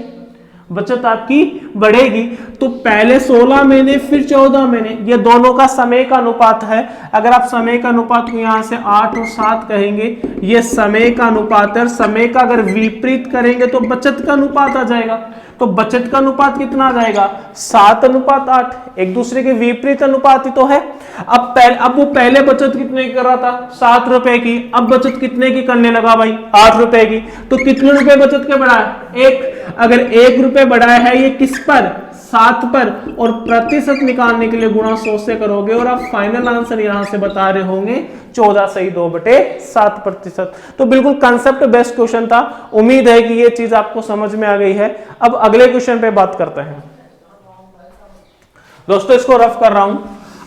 A: बचत आपकी बढ़ेगी। तो पहले 16 महीने फिर 14 महीने, ये दोनों का समय का अनुपात है। अगर आप समय का अनुपात को यहां से 8 और 7 कहेंगे, ये समय का अनुपात है। समय का अगर विपरीत करेंगे तो बचत का अनुपात आ जाएगा। तो बचत का अनुपात कितना आ जाएगा 7:8, एक दूसरे के विपरीत अनुपात ही तो है। अब वो पहले बचत कितने की कर रहा था 7 रुपए की, अब बचत कितने की करने लगा भाई 8 रुपए की। तो कितने रुपए बचत के बढ़ाया 1, अगर 1 रुपए बढ़ाया है ये किस पर 7 पर, और प्रतिशत निकालने के लिए गुणा 100 से करोगे और आप फाइनल आंसर यहां से बता रहे होंगे 14 सही 2/7%। तो बिल्कुल कंसेप्ट बेस्ड क्वेश्चन था। उम्मीद है कि ये चीज आपको समझ में आ गई है। अब अगले क्वेश्चन पे बात करते हैं दोस्तों, इसको रफ कर रहा हूं।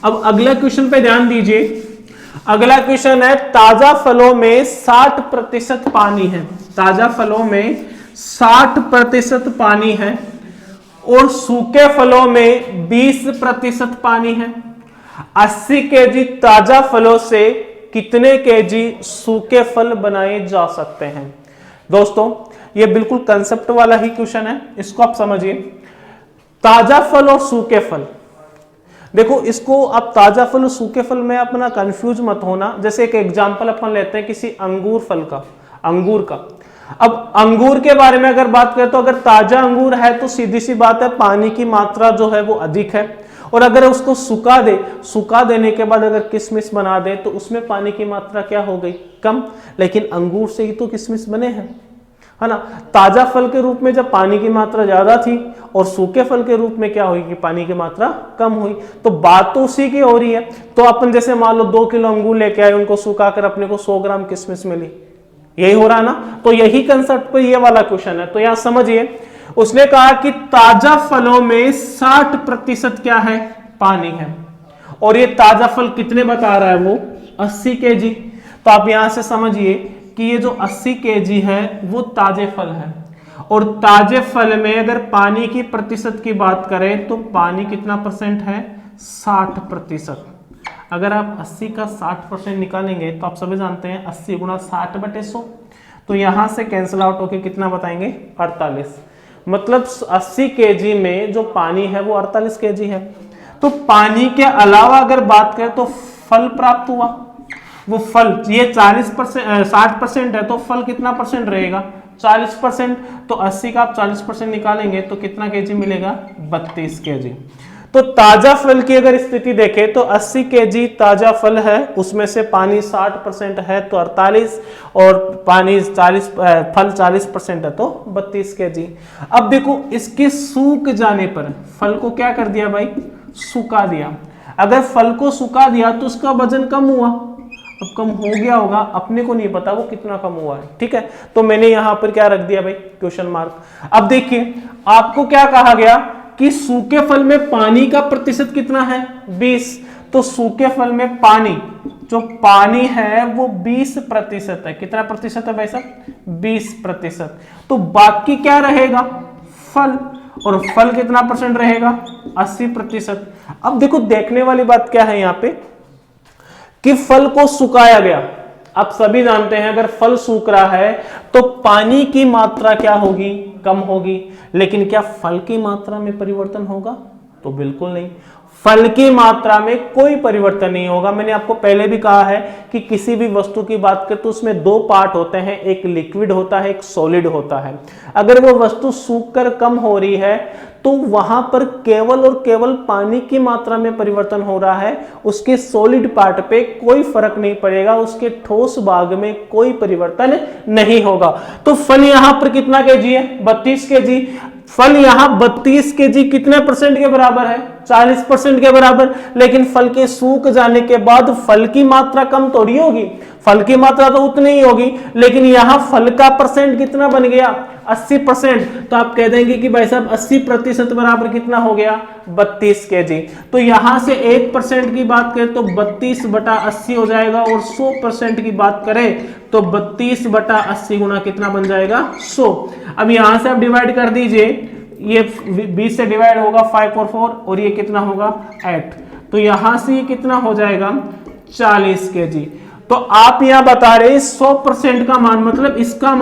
A: अब अगले क्वेश्चन पे ध्यान दीजिए। अगला क्वेश्चन है ताजा फलों में 60% पानी है, ताजा फलों में 60% पानी है और सूखे फलों में 20% पानी है। 80 केजी ताजा फलों से कितने केजी सूखे फल बनाए जा सकते हैं। दोस्तों ये बिल्कुल कंसेप्ट वाला ही क्वेश्चन है, इसको आप समझिए। ताजा फल और सूखे फल, देखो इसको आप ताजा फल और सूखे फल में अपना कंफ्यूज मत होना। जैसे एक एग्जांपल अपन लेते हैं किसी अंगूर फल का, अंगूर का। अब अंगूर के बारे में अगर बात करें तो अगर ताजा अंगूर है तो सीधी सी बात है पानी की मात्रा जो है वो अधिक है, और अगर उसको सुखा दे, सुखा देने के बाद अगर किशमिश बना दे तो उसमें पानी की मात्रा क्या हो गई कम। लेकिन अंगूर से ही तो किशमिश बने हैं, है ना। ताजा फल के रूप में जब पानी की मात्रा ज्यादा थी और सूखे फल के रूप में क्या हुई कि पानी की मात्रा कम हुई। तो बात तो उसी की हो रही है। तो अपन जैसे मान लो 2 किलो अंगूर लेके आए, उनको सुखाकर अपने को 100 ग्राम किशमिश मिली, यही हो रहा ना। तो यही कंसेप्ट पे ये वाला क्वेश्चन है। तो यहां समझिए, उसने कहा कि ताजा फलों में 60% क्या है पानी है, और ये ताजा फल कितने बता रहा है वो 80 केजी। तो आप यहां से समझिए कि ये जो 80 केजी है वो ताजे फल है, और ताजे फल में अगर पानी की प्रतिशत की बात करें तो पानी कितना परसेंट है 60%। अगर आप 80 का 60% निकालेंगे तो आप सभी जानते हैं 80 गुणा 60/100, तो यहां से कैंसिल आउट होके कितना बताएंगे 48। मतलब 80 केजी में जो पानी है वो 48 केजी है। तो पानी के अलावा अगर बात करें तो फल प्राप्त हुआ, वो फल ये 60% है तो फल कितना परसेंट रहेगा 40%। तो 80 का आप 40% निकालेंगे तो कितना केजी मिलेगा 32 केजी। तो ताजा फल की अगर स्थिति देखें तो 80 केजी ताजा फल है, उसमें से पानी 60% है तो 48, और पानी 40 फल 40% है तो 32 केजी। अब देखो इसके सूख जाने पर फल को क्या कर दिया भाई सुखा दिया। अगर फल को सुखा दिया तो उसका वजन कम हुआ, अब कम हो गया होगा, अपने को नहीं पता वो कितना कम हुआ है, ठीक है। तो मैंने यहां पर क्या रख दिया भाई क्वेश्चन मार्क। अब देखिए आपको क्या कहा गया कि सूखे फल में पानी का प्रतिशत कितना है 20, तो सूखे फल में पानी जो पानी है वो 20% है। कितना प्रतिशत है भाई साहब 20%। तो बाकी क्या रहेगा फल, और फल कितना परसेंट रहेगा 80%। अब देखो देखने वाली बात क्या है यहाँ पे कि फल को सुखाया गया आप सभी जानते हैं अगर फल सूख रहा है तो पानी की मात्रा क्या होगी, कम होगी, लेकिन क्या फल की मात्रा में परिवर्तन होगा? तो बिल्कुल नहीं, फल की मात्रा में कोई परिवर्तन नहीं होगा। मैंने आपको पहले भी कहा है कि किसी भी वस्तु की बात करें तो उसमें दो पार्ट होते हैं, एक लिक्विड होता है, एक सॉलिड होता है। अगर वो वस्तु सूखकर कम हो रही है तो वहां पर केवल और केवल पानी की मात्रा में परिवर्तन हो रहा है, उसके सॉलिड पार्ट पे कोई फर्क नहीं पड़ेगा, उसके ठोस भाग में कोई परिवर्तन नहीं होगा। तो फल यहां पर कितना केजी है? 32 केजी। फल यहां 32 केजी कितने परसेंट के बराबर है? 40% के बराबर। लेकिन फल के सूख जाने के बाद फल की मात्रा कम थोड़ी होगी, फल की मात्रा तो उतनी ही होगी, लेकिन यहां फल का परसेंट कितना बन गया? 80%। तो आप कह देंगे कि भाई साहब 80% बराबर कितना हो गया? 32 केजी। तो यहां से 1% की बात करें तो 32/80 हो जाएगा, और 100% की बात करें तो 32/80 गुना कितना बन जाएगा? 100। अब यहां से आप डिवाइड कर दीजिए, ये 20 से डिवाइड होगा 5 और 4, और ये कितना होगा? 8। तो यहां से ये कितना हो जाएगा? 40 केजी। तो आप यहां बता रहे 100% का मान, मतलब इसका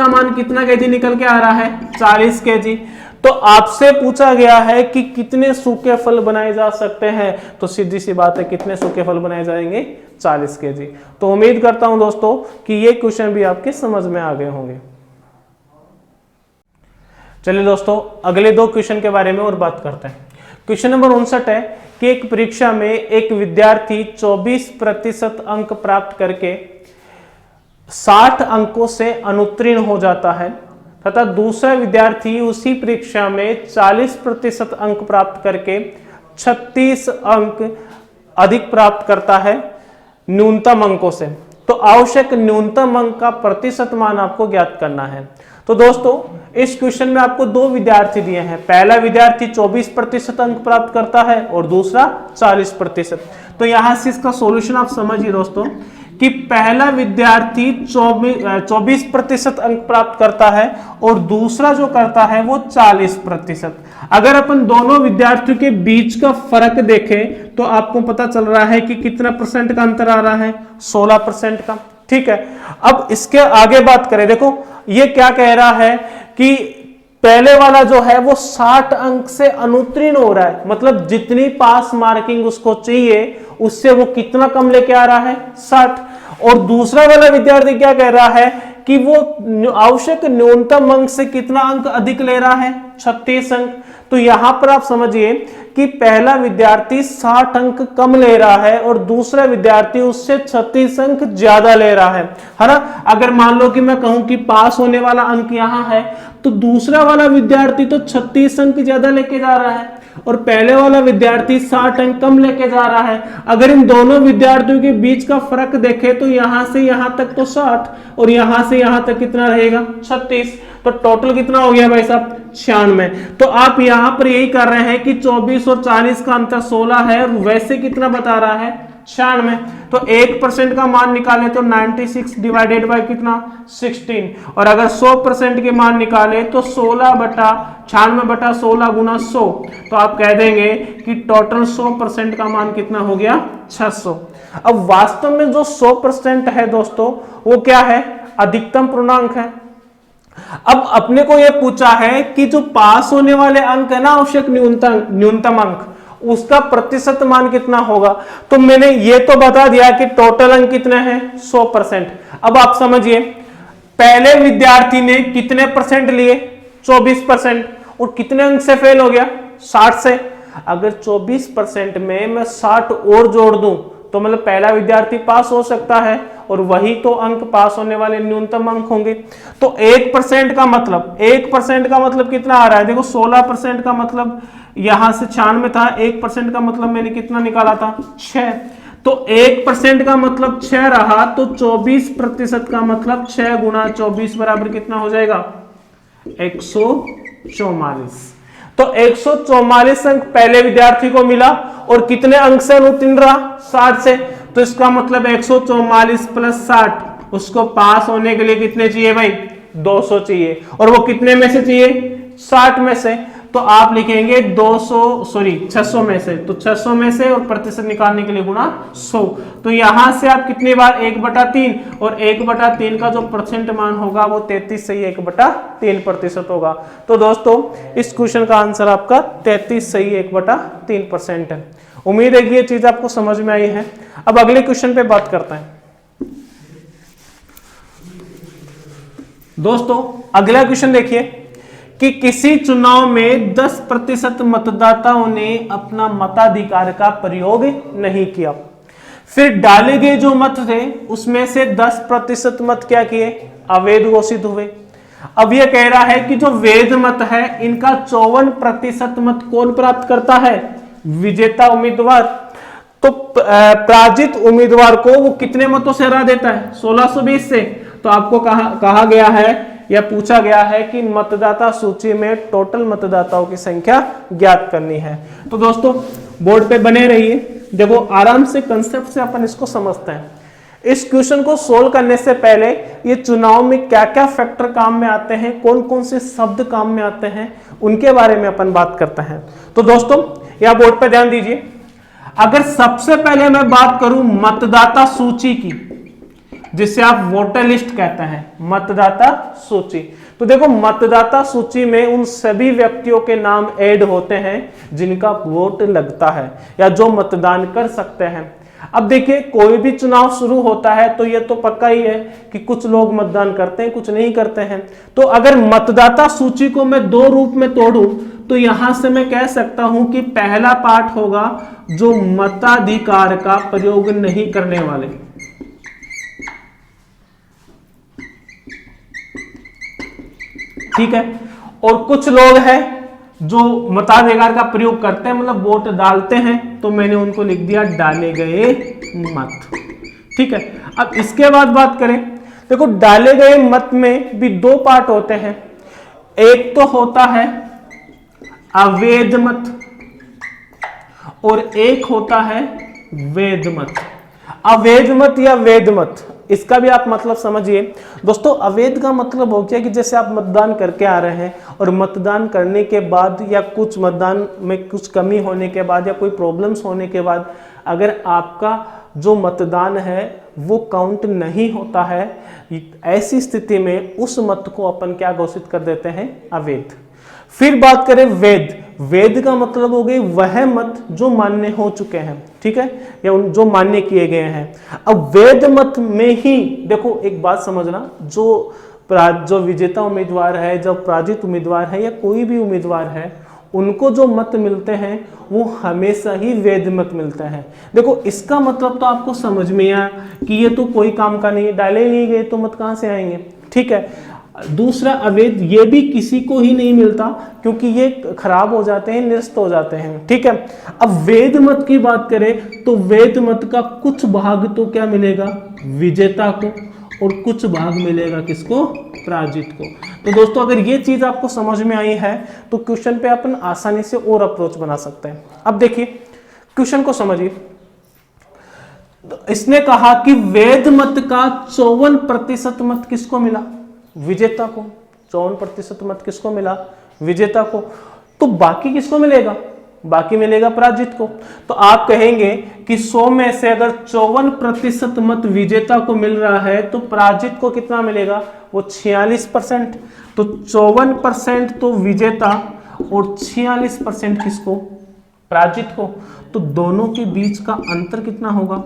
A: मान कितना केजी निकल के आ रहा है? 40 केजी। तो आपसे पूछा गया है कि कितने सूखे फल बनाए जा सकते हैं, तो सीधी सी बात है कितने सूखे फल बनाए जाएंगे? 40 केजी। तो उम्मीद करता हूं दोस्तों कि ये क्वेश्चन भी आपके समझ में आ गए होंगे। चलिए दोस्तों, अगले दो क्वेश्चन के बारे में और बात करते हैं। क्वेश्चन नंबर 59 है कि एक परीक्षा में एक विद्यार्थी 24% अंक प्राप्त करके 60 अंकों से अनुत्तीर्ण हो जाता है, तथा दूसरा विद्यार्थी उसी परीक्षा में 40% अंक प्राप्त करके 36 अंक अधिक प्राप्त करता है न्यूनतम अंकों से। तो आवश्यक न्यूनतम अंक का प्रतिशत मान आपको ज्ञात करना है। तो दोस्तों, इस क्वेश्चन में आपको दो विद्यार्थी दिए हैं। पहला विद्यार्थी 24% अंक प्राप्त करता है और दूसरा 40%। तो यहां से इसका सॉल्यूशन आप समझिए दोस्तों कि पहला विद्यार्थी 24% अंक प्राप्त करता है और दूसरा जो करता है वो 40%। अगर अपन दोनों विद्यार्थियों के बीच का फर्क देखें तो आपको पता चल रहा है कि कितना परसेंट का अंतर आ रहा है? 16% का। ठीक है, अब इसके आगे बात करें। देखो ये क्या कह रहा है कि पहले वाला जो है वो 60 अंक से अनुत्तीर्ण हो रहा है, मतलब जितनी पास मार्किंग उसको चाहिए उससे वो कितना कम लेके आ रहा है? 60। और दूसरा वाला विद्यार्थी क्या कह रहा है कि वो आवश्यक न्यूनतम अंक से कितना अंक अधिक ले रहा है? 36 अंक। तो यहां पर आप समझिए कि पहला विद्यार्थी 60 अंक कम ले रहा है और दूसरा विद्यार्थी उससे 36 अंक ज्यादा ले रहा है ना। अगर मान लो कि मैं कहूं कि पास होने वाला अंक यहां है, तो दूसरा वाला विद्यार्थी तो 36 अंक ज्यादा लेके जा रहा है और पहले वाला विद्यार्थी 60 अंक कम लेके जा रहा है। अगर इन दोनों विद्यार्थियों के बीच का फर्क देखें तो यहां से यहां तक तो 60 और यहां से यहां तक कितना रहेगा? 36। तो टोटल कितना हो गया भाई साहब? 96। तो आप यहां पर यही कर रहे हैं कि 24 और 40 का अंतर 16 है और वैसे कितना बता रहा है? 96। तो 1% का मान निकाले तो 96 डिवाइडेड बाय कितना? 16। और अगर 100% के मान निकाले तो 96/16 गुना 100। तो आप कह देंगे कि टोटल 100% का मान कितना हो गया? 600। अब वास्तव में जो 100% है दोस्तों वो क्या है? अधिकतम पूर्णांक है। अब अपने को यह पूछा है कि जो पास होने वाले अंक है ना, आवश्यक न्यूनतम अंक, उसका प्रतिशत मान कितना होगा। तो मैंने ये तो बता दिया कि टोटल अंक कितने हैं? 100%। अब आप समझिए पहले विद्यार्थी ने कितने परसेंट लिए? 24%। और कितने अंक से फेल हो गया? 60 से। अगर 24% में मैं 60 और जोड़ दूं तो मतलब पहला विद्यार्थी पास हो सकता है और वही तो अंक पास होने वाले न्यूनतम अंक होंगे। तो 1% का मतलब कितना आ रहा है? देखो 16% का मतलब यहां से 96 था, 1% का मतलब मैंने कितना निकाला था? 6। तो 1% का मतलब 6 रहा, तो 24% का मतलब 6 गुना 24 बराबर कितना हो जाएगा? 144। तो 144 अंक पहले विद्यार्थी को मिला और कितने अंक से अनुत्तीर्ण रहा? 60 से। तो इसका मतलब 144 प्लस 60, उसको पास होने के लिए कितने चाहिए भाई? 200 चाहिए। और वो कितने में से चाहिए? 60 में से। तो आप लिखेंगे 600 में से, तो 600 में से और प्रतिशत निकालने के लिए गुणा 100। तो यहां से आप कितनी बार 1/3, और 1/3 का जो परसेंट मान होगा वो 33 सही 1/3% होगा। तो दोस्तों इस क्वेश्चन का आंसर आपका 33 सही 1/3% है। उम्मीद है कि ये चीज आपको समझ में आई है। अब अगले क्वेश्चन पे बात करते हैं। दोस्तों अगला क्वेश्चन देखिए कि किसी चुनाव में 10% मतदाताओं ने अपना मताधिकार का प्रयोग नहीं किया, फिर डाले गए जो मत थे उसमें से 10% मत क्या किए, अवैध घोषित हुए। अब यह कह रहा है कि जो वैध मत है इनका 54% मत कौन प्राप्त करता है, विजेता उम्मीदवार। तो पराजित उम्मीदवार को वो कितने मतों से हरा देता है, 1620 से। तो आपको कहा गया है या पूछा गया है कि मतदाता सूची में टोटल मतदाताओं की संख्या ज्ञात करनी है। तो दोस्तों बोर्ड पे बने रहिए, देखो आराम से कंसेप्ट से अपन इसको समझते हैं। इस क्वेश्चन को सोल्व करने से पहले ये चुनाव में क्या क्या फैक्टर काम में आते हैं, कौन कौन से शब्द काम में आते हैं, उनके बारे में अपन बात करते हैं। तो दोस्तों यह बोर्ड पे ध्यान दीजिए। अगर सबसे पहले मैं बात करूं मतदाता सूची की, जिसे आप वोटर लिस्ट कहते हैं, मतदाता सूची, तो देखो मतदाता सूची में उन सभी व्यक्तियों के नाम ऐड होते हैं जिनका वोट लगता है या जो मतदान कर सकते हैं। अब देखिए कोई भी चुनाव शुरू होता है तो ये तो पक्का ही है कि कुछ लोग मतदान करते हैं, कुछ नहीं करते हैं। तो अगर मतदाता सूची को मैं दो रूप में तोड़ूं तो यहां से मैं कह सकता हूं कि पहला पार्ट होगा जो मताधिकार का प्रयोग नहीं करने वाले, ठीक है, और कुछ लोग हैं जो मताधिकार का प्रयोग करते हैं, मतलब वोट डालते हैं, तो मैंने उनको लिख दिया डाले गए मत, ठीक है। अब इसके बाद बात करें, देखो डाले गए मत में भी दो पार्ट होते हैं, एक तो होता है अवैध मत और एक होता है वैध मत। अवैध मत या वैध मत, इसका भी आप मतलब समझिए दोस्तों। अवैध का मतलब हो गया कि जैसे आप मतदान करके आ रहे हैं और मतदान करने के बाद या कुछ मतदान में कुछ कमी होने के बाद या कोई प्रॉब्लम्स होने के बाद अगर आपका जो मतदान है वो काउंट नहीं होता है, ऐसी स्थिति में उस मत को अपन क्या घोषित कर देते हैं, अवैध। फिर बात करें वैध, वैध का मतलब हो गई वह मत जो मान्य हो चुके हैं, ठीक है, या जो मान्य किए गए हैं। अब वैध मत में ही देखो एक बात समझना, जो विजेता उम्मीदवार है, जो पराजित उम्मीदवार है या कोई भी उम्मीदवार है, उनको जो मत मिलते हैं वो हमेशा ही वैध मत मिलते हैं। देखो इसका मतलब तो आपको समझ में आया कि ये तो कोई काम का नहीं है, डाले नहीं गए तो मत कहां से आएंगे, ठीक है। दूसरा अवैध, ये भी किसी को ही नहीं मिलता क्योंकि ये खराब हो जाते हैं, निरस्त हो जाते हैं, ठीक है। अब वैध मत की बात करें तो वैध मत का कुछ भाग तो क्या मिलेगा, विजेता को, और कुछ भाग मिलेगा किसको, पराजित को। तो दोस्तों अगर ये चीज आपको समझ में आई है तो क्वेश्चन पे अपन आसानी से और अप्रोच बना सकते हैं। अब देखिए क्वेश्चन को समझिए, इसने कहा कि वैध मत का 54% मत किसको मिला, विजेता को। 54% मत किसको मिला, विजेता को। तो बाकी किसको मिलेगा, बाकी मिलेगा पराजित को। तो आप कहेंगे कि 100 में से अगर 54% मत विजेता को मिल रहा है तो पराजित को कितना मिलेगा, वो 46%। तो 54% तो विजेता और 46% किसको, पराजित को। तो दोनों के बीच का अंतर कितना होगा,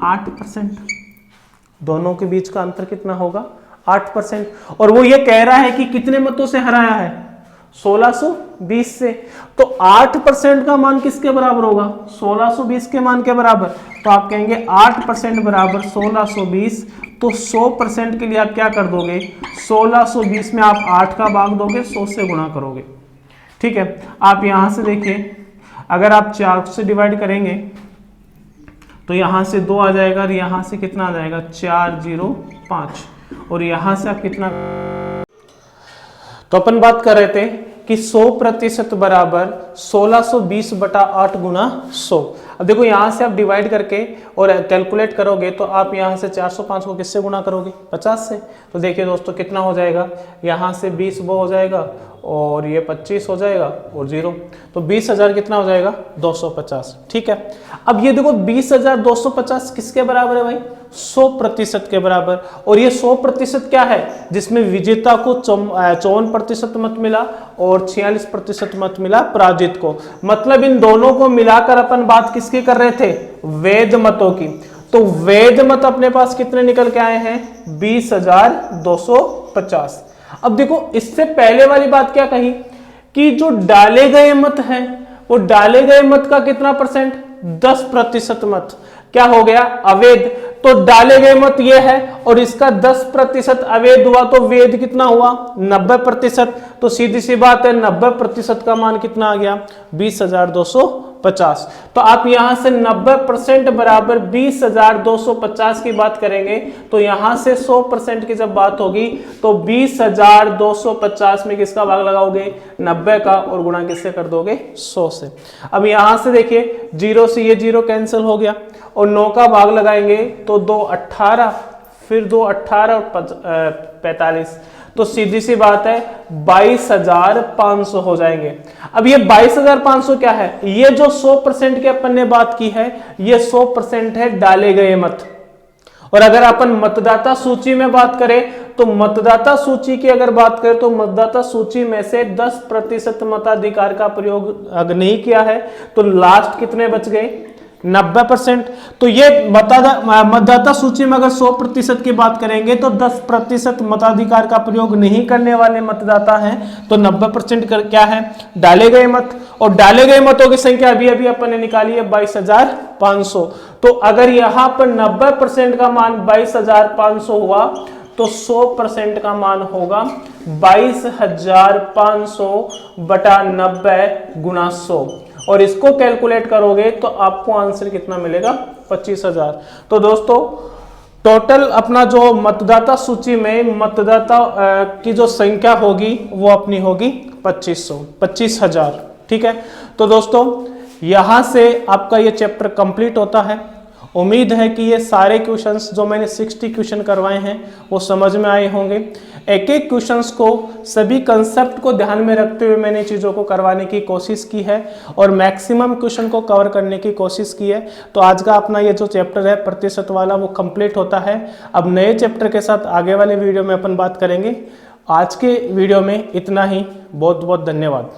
A: 8%। दोनों के बीच का अंतर कितना होगा, 8%। और वो ये कह रहा है कि कितने मतों से हराया है, 1620 से। तो 8% का मान किसके बराबर होगा, 1620 के मान के बराबर। तो आप कहेंगे 8% बराबर 1620। तो 100% के लिए आप क्या कर दोगे, 1620 में आप 8 का भाग दोगे, 100 से गुणा करोगे, ठीक है। आप यहां से देखिए, अगर आप 4 से डिवाइड करेंगे तो यहां से 2 आ जाएगा और यहां से कितना आ जाएगा, 405, और यहां से आप कितना। तो अपन बात कर रहे थे कि 100% बराबर 1620 बटा 8 गुना 100। अब देखो यहां से आप डिवाइड करके और कैलकुलेट करोगे तो आप यहां से 405 को किससे गुना करोगे? 50 से। तो देखिए दोस्तों कितना हो जाएगा, यहां से 20 वो हो जाएगा और ये 25 हो जाएगा और 0, तो 20,000 कितना हो जाएगा? 250। ठीक है, अब ये देखो 20,250 किसके बराबर है भाई? 100% के बराबर। और ये 100% क्या है? जिसमें विजेता को 54% मत मिला और 46% मत मिला पराजित को। मतलब इन दोनों को मिलाकर अपन बात किसकी कर रहे थे? वैध मतों की। तो वैध मत अपने पास कितने निकल के आए हैं? 20,250। अब देखो इससे पहले वाली बात क्या कही कि जो डाले गए मत हैं वो डाले गए मत का कितना परसेंट? 10% मत क्या हो गया? अवैध। तो डाले गए मत ये है और इसका 10% अवैध हुआ तो वैध कितना हुआ? 90%। तो सीधी सी बात है 90% का मान कितना आ गया? 20,250। तो आप यहां से 90% बराबर 20,250 की बात करेंगे तो यहां से 100% की जब बात होगी तो 20,250 में किसका भाग लगाओगे? 90 का, और गुणा किससे कर दोगे? 100 से। अब यहां से देखिए 0 से ये 0 कैंसिल हो गया और 9 का भाग लगाएंगे तो 2 18, फिर 2 18 और 45, तो सीधी सी बात है 22,500 हो जाएंगे। अब ये 22,500 क्या है? ये जो 100% की अपन ने बात की है ये 100% है डाले गए मत। और अगर अपन मतदाता सूची में बात करें तो मतदाता सूची की अगर बात करें तो मतदाता सूची में से 10% मताधिकार का प्रयोग अगर नहीं किया है तो लास्ट कितने बच गए? 90%। तो ये मतदाता सूची में अगर 100% की बात करेंगे तो 10% मताधिकार का प्रयोग नहीं करने वाले मतदाता हैं, तो 90% क्या है? डाले गए मत। और डाले गए मतों की संख्या अभी अभी अपन ने निकाली है 22,500। तो अगर यहां पर 90% का मान 22,500 हुआ तो 100% का मान होगा 22,500 बटा 90 गुना 100। और इसको कैलकुलेट करोगे तो आपको आंसर कितना मिलेगा? 25,000। तो दोस्तों टोटल अपना जो मतदाता सूची में मतदाता की जो संख्या होगी वो अपनी होगी 25,000। ठीक है, तो दोस्तों यहां से आपका ये चैप्टर कंप्लीट होता है। उम्मीद है कि ये सारे क्वेश्चंस जो मैंने 60 क्वेश्चन करवाए हैं वो समझ में आए होंगे। एक एक क्वेश्चंस को सभी कंसेप्ट को ध्यान में रखते हुए मैंने चीज़ों को करवाने की कोशिश की है और मैक्सिमम क्वेश्चन को कवर करने की कोशिश की है। तो आज का अपना ये जो चैप्टर है प्रतिशत वाला वो कंप्लीट होता है। अब नए चैप्टर के साथ आगे वाले वीडियो में अपन बात करेंगे। आज के वीडियो में इतना ही। बहुत बहुत धन्यवाद।